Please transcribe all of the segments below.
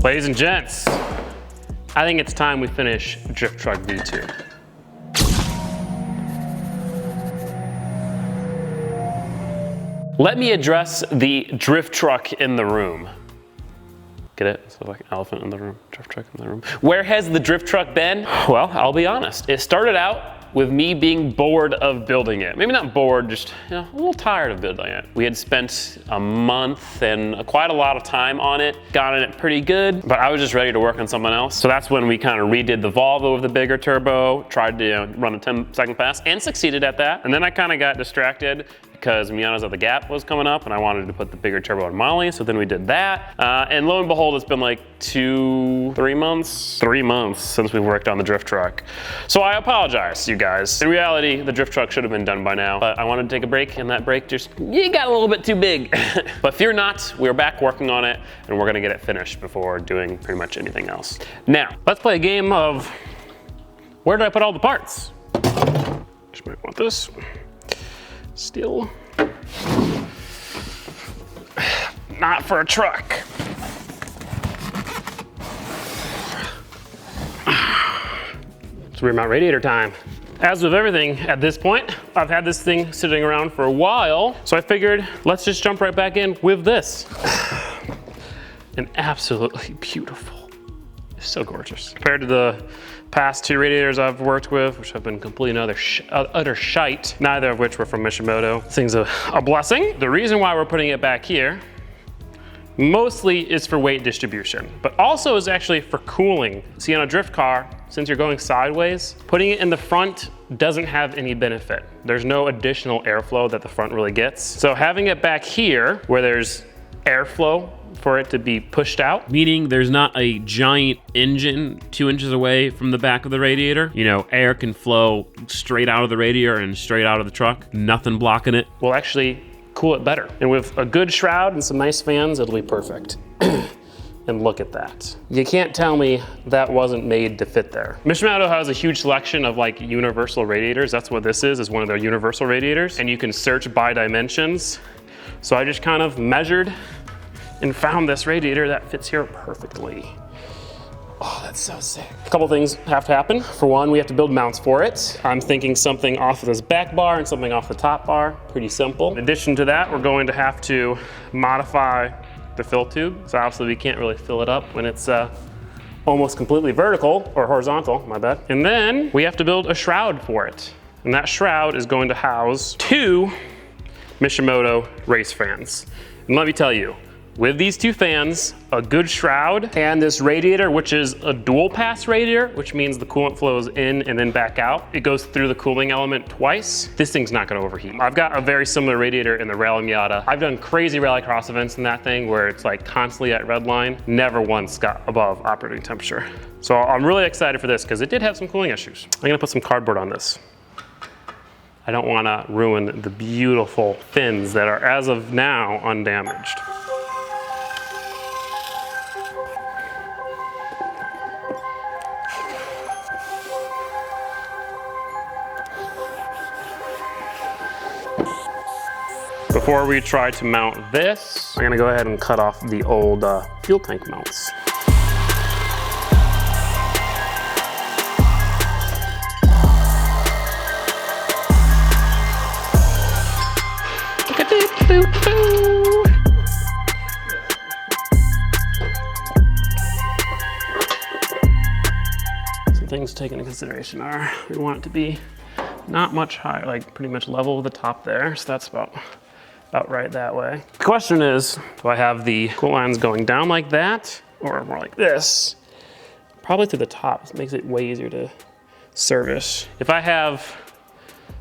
Ladies and gents, I think it's time we finish Drift Truck V2. Let me address the drift truck in the room. Get it? So like elephant in the room, drift truck in the room. Where has the drift truck been? Well, I'll be honest. It started out with me being bored of building it. Maybe not bored, just a little tired of building it. We had spent a month and quite a lot of time on it, gotten it pretty good, but I was just ready to work on something else. So that's when we kind of redid the Volvo with the bigger turbo, tried to run a 10-second pass, and succeeded at that. And then I kind of got distracted because Mianos of the Gap was coming up and I wanted to put the bigger turbo on Molly, so then we did that. And lo and behold, it's been like 3 months since we worked on the drift truck. So I apologize, you guys. In reality, the drift truck should have been done by now, but I wanted to take a break and that break just got a little bit too big. But fear not, we're back working on it and we're gonna get it finished before doing pretty much anything else. Now, let's play a game of where did I put all the parts? Just might want this. Still not for a truck. It's rear mount radiator time. As with everything at this point, I've had this thing sitting around for a while, so I figured let's just jump right back in with this. And absolutely beautiful. It's so gorgeous. Compared to the past 2 radiators I've worked with, which have been complete utter shite, neither of which were from Mishimoto. This thing's a blessing. The reason why we're putting it back here mostly is for weight distribution, but also is actually for cooling. See, on a drift car, since you're going sideways, putting it in the front doesn't have any benefit. There's no additional airflow that the front really gets. So having it back here where there's airflow for it to be pushed out, meaning there's not a giant engine 2 inches away from the back of the radiator. You know, air can flow straight out of the radiator and straight out of the truck, nothing blocking it. Will actually cool it better. And with a good shroud and some nice fans, it'll be perfect. And look at that. You can't tell me that wasn't made to fit there. Mishimoto has a huge selection of like universal radiators. That's what this is one of their universal radiators. And you can search by dimensions. So I just kind of measured and found this radiator that fits here perfectly. Oh, that's so sick. A couple things have to happen. For one, we have to build mounts for it. I'm thinking something off of this back bar and something off the top bar. Pretty simple. In addition to that, we're going to have to modify the fill tube. So obviously we can't really fill it up when it's almost completely vertical or horizontal, my bad. And then we have to build a shroud for it. And that shroud is going to house 2 Mishimoto race fans. And let me tell you, with these 2 fans, a good shroud, and this radiator, which is a dual pass radiator, which means the coolant flows in and then back out. It goes through the cooling element twice. This thing's not gonna overheat. I've got a very similar radiator in the Rally Miata. I've done crazy rallycross events in that thing where it's like constantly at red line, never once got above operating temperature. So I'm really excited for this because it did have some cooling issues. I'm gonna put some cardboard on this. I don't wanna ruin the beautiful fins that are, as of now, undamaged. Before we try to mount this, I'm gonna go ahead and cut off the old fuel tank mounts. Some things to take into consideration are, we want it to be not much higher, like pretty much level with the top there, so that's about right that way. The question is, do I have the coolant lines going down like that or more like this? Probably to the top. This makes it way easier to service. If I have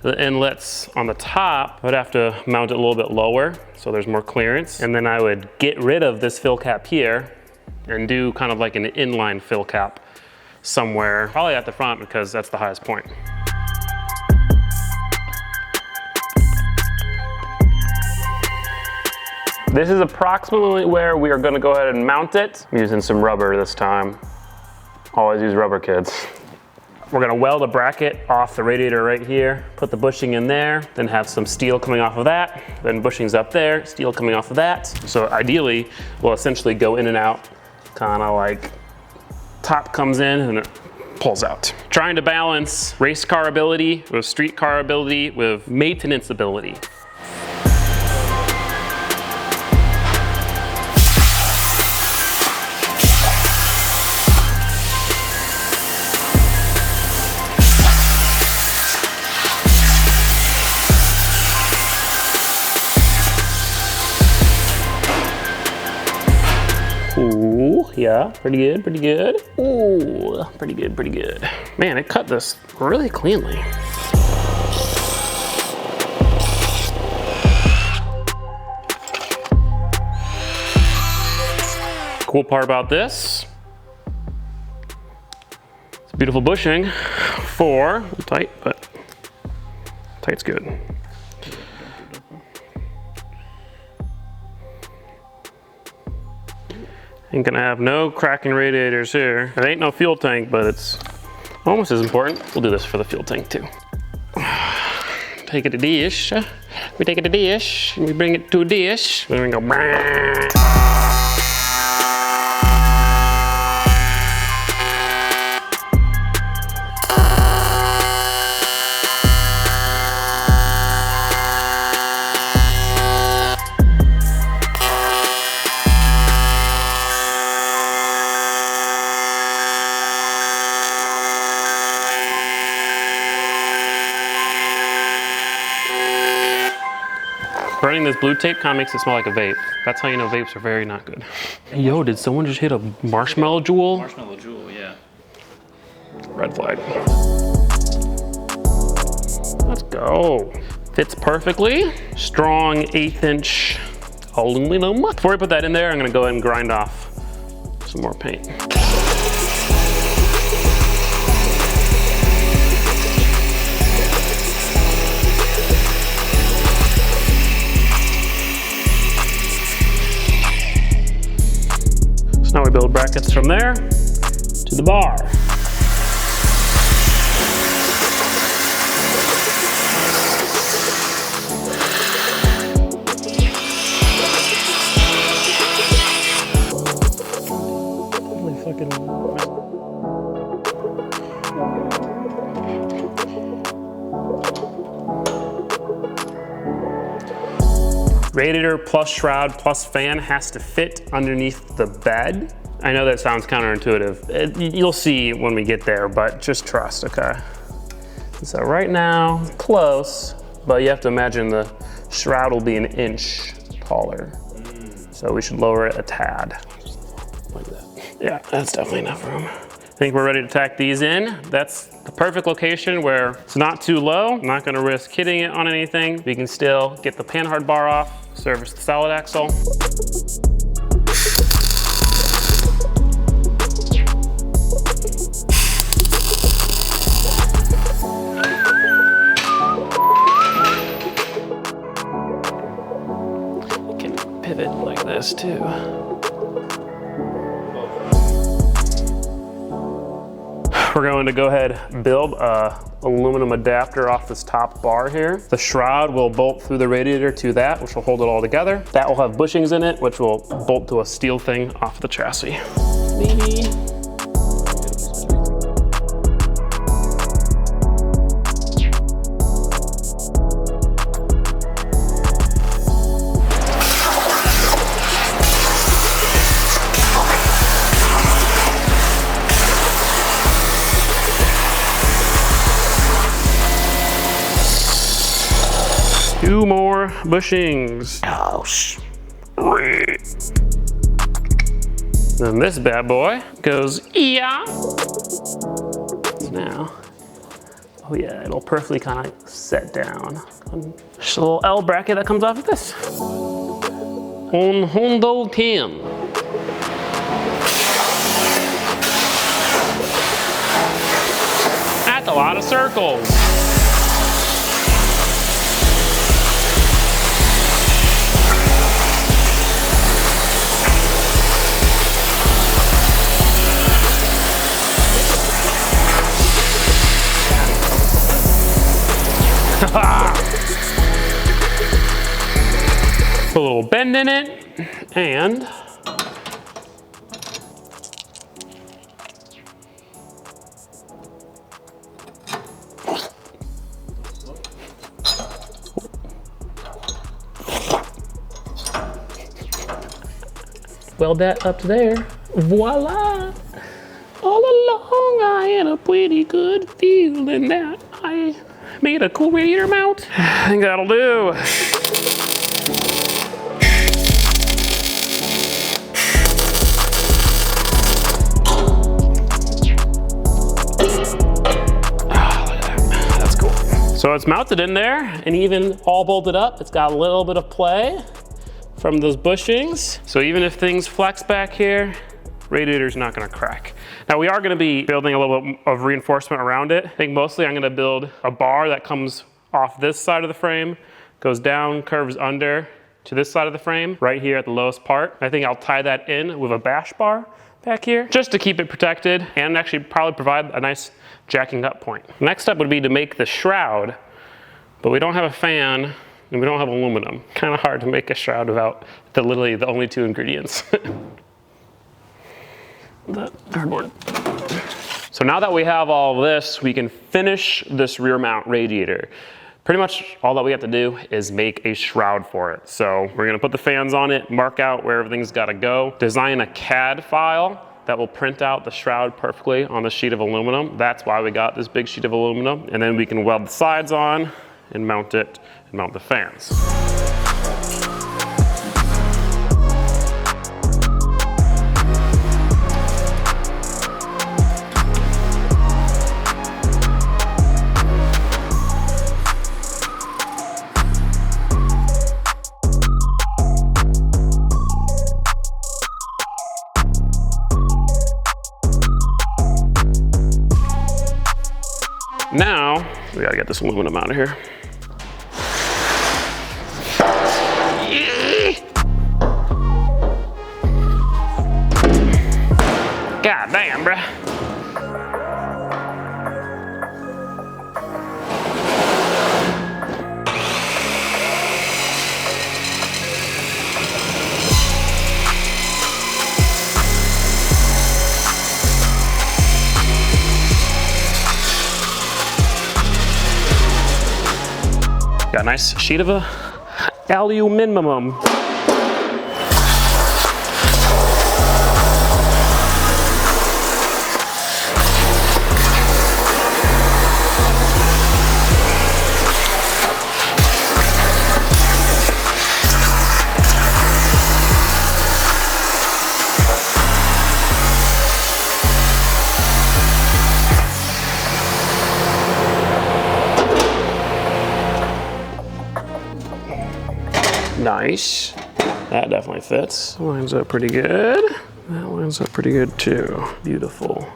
the inlets on the top, I'd have to mount it a little bit lower so there's more clearance. And then I would get rid of this fill cap here and do kind of like an inline fill cap somewhere, probably at the front because that's the highest point. This is approximately where we are gonna go ahead and mount it. I'm using some rubber this time. Always use rubber, kids. We're gonna weld a bracket off the radiator right here, put the bushing in there, then have some steel coming off of that, then bushings up there, steel coming off of that. So ideally, we'll essentially go in and out kind of like top comes in and it pulls out. Trying to balance race car ability with street car ability with maintenance ability. Ooh, yeah, pretty good, pretty good. Ooh, pretty good, pretty good. Man, it cut this really cleanly. Cool part about this, it's a beautiful bushing for, tight, but tight's good. Ain't gonna have no cracking radiators here. It ain't no fuel tank, but it's almost as important. We'll do this for the fuel tank too. Take it to dish. We take it to dish, and we bring it to a dish. Then we go. Burning this blue tape kind of makes it smell like a vape. That's how you know vapes are very not good. Yo, did someone just hit a marshmallow jewel? Marshmallow jewel, yeah. Red flag. Let's go. Fits perfectly. Strong 1/8 inch aluminum. Before I put that in there, I'm gonna go ahead and grind off some more paint. Now we build brackets from there to the bar. Holy fucking... Radiator plus shroud plus fan has to fit underneath the bed. I know that sounds counterintuitive. You'll see when we get there, but just trust, okay? So right now, close, but you have to imagine the shroud will be 1 inch taller. So we should lower it a tad. Like that. Yeah, that's definitely enough room. I think we're ready to tack these in. That's the perfect location where it's not too low. I'm not gonna risk hitting it on anything. We can still get the panhard bar off, service the solid axle. You can pivot like this too. We're going to go ahead and build a aluminum adapter off this top bar here. The shroud will bolt through the radiator to that, which will hold it all together. That will have bushings in it, which will bolt to a steel thing off the chassis. Maybe. Two more bushings. Oh, then this bad boy goes, yeah. Now, oh yeah, it'll perfectly kind of set down. Just a little L bracket that comes off of this. On Hondo 10. That's a lot of circles. Put a little bend in it, and weld that up to there. Voila! All along I had a pretty good feeling that I made a cool radiator mount. I think that'll do. So it's mounted in there and even all bolted up. It's got a little bit of play from those bushings. So even if things flex back here, radiator's not gonna crack. Now we are gonna be building a little bit of reinforcement around it. I think mostly I'm gonna build a bar that comes off this side of the frame, goes down, curves under to this side of the frame, right here at the lowest part. I think I'll tie that in with a bash bar back here, just to keep it protected and actually probably provide a nice jacking up point. Next step would be to make the shroud, but we don't have a fan and we don't have aluminum. Kind of hard to make a shroud without literally the only two ingredients. The cardboard. So now that we have all of this, we can finish this rear mount radiator. Pretty much all that we have to do is make a shroud for it. So we're gonna put the fans on it, mark out where everything's gotta go, design a CAD file that will print out the shroud perfectly on the sheet of aluminum. That's why we got this big sheet of aluminum. And then we can weld the sides on and mount it and mount the fans. Now, we gotta get this aluminum out of here. God damn, bruh. Got a nice sheet of aluminum. Nice. That definitely fits. Lines up pretty good. That lines up pretty good too. Beautiful.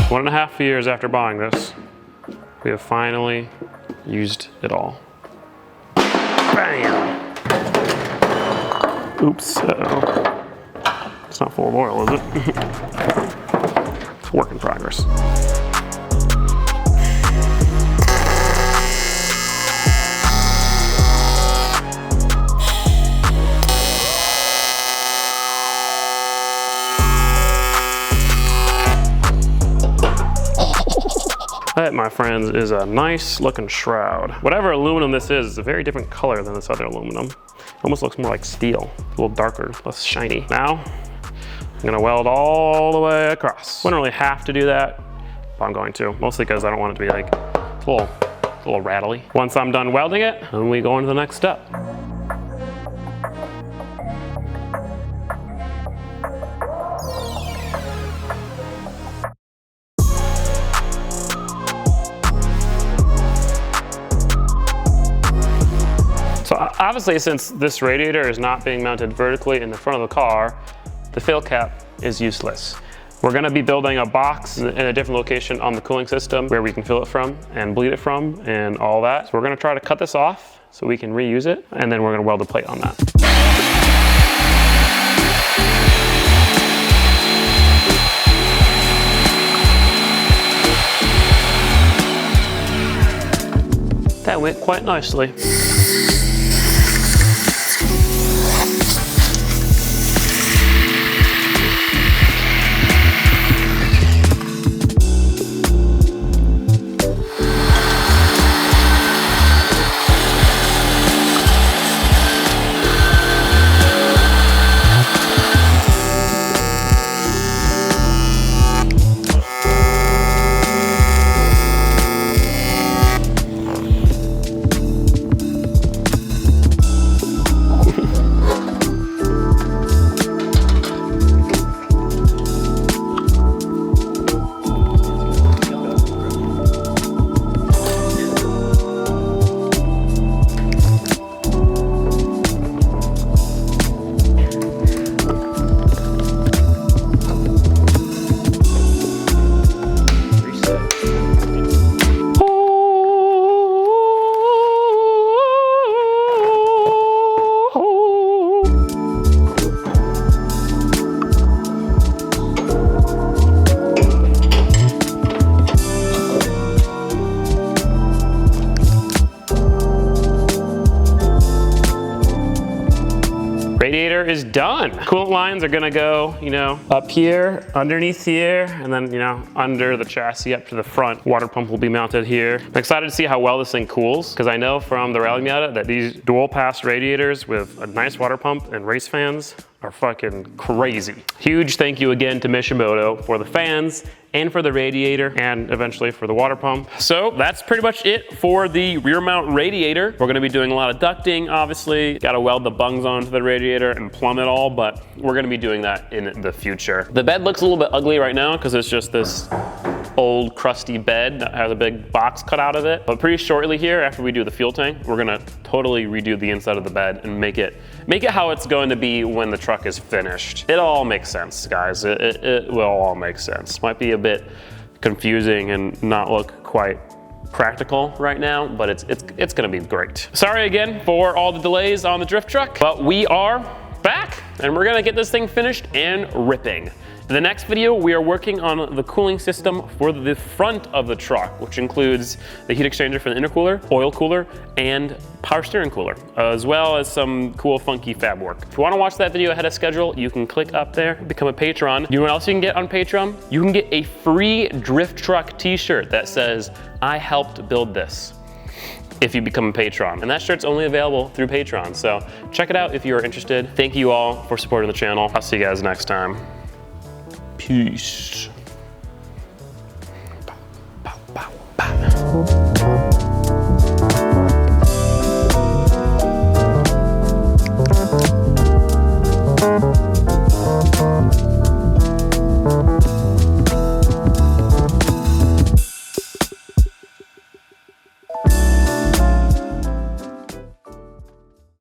One and a half years after buying this, we have finally used it all. Bam! Oops, uh-oh. It's not full of oil, is it? It's a work in progress. That, my friends, is a nice looking shroud. Whatever aluminum this is a very different color than this other aluminum. It almost looks more like steel, a little darker, less shiny. Now, I'm gonna weld all the way across. Wouldn't really have to do that, but I'm going to, mostly because I don't want it to be like a little rattly. Once I'm done welding it, then we go on to the next step. So obviously, since this radiator is not being mounted vertically in the front of the car, the fill cap is useless. We're gonna be building a box in a different location on the cooling system where we can fill it from and bleed it from and all that. So we're gonna try to cut this off so we can reuse it, and then we're gonna weld a plate on that. That went quite nicely. Radiator is done. Coolant lines are gonna go, up here, underneath here, and then, under the chassis up to the front. Water pump will be mounted here. I'm excited to see how well this thing cools, because I know from the Rally Miata that these dual pass radiators with a nice water pump and race fans are fucking crazy. Huge thank you again to Mishimoto for the fans and for the radiator and eventually for the water pump. So that's pretty much it for the rear mount radiator. We're gonna be doing a lot of ducting, obviously. Gotta weld the bungs onto the radiator and plumb it all, but we're gonna be doing that in the future. The bed looks a little bit ugly right now because it's just this old crusty bed that has a big box cut out of it. But pretty shortly here, after we do the fuel tank, we're gonna totally redo the inside of the bed and make it how it's going to be when the truck is finished. It all makes sense, guys. It will all make sense. Might be a bit confusing and not look quite practical right now, but it's gonna be great. Sorry again for all the delays on the drift truck, but we are back and we're gonna get this thing finished and ripping. In the next video, we are working on the cooling system for the front of the truck, which includes the heat exchanger for the intercooler, oil cooler, and power steering cooler, as well as some cool funky fab work. If you wanna watch that video ahead of schedule, you can click up there, become a patron. You know what else you can get on Patreon? You can get a free drift truck t-shirt that says, "I helped build this," if you become a patron. And that shirt's only available through Patreon. So check it out if you are interested. Thank you all for supporting the channel. I'll see you guys next time. Peace. Bow, bow, bow.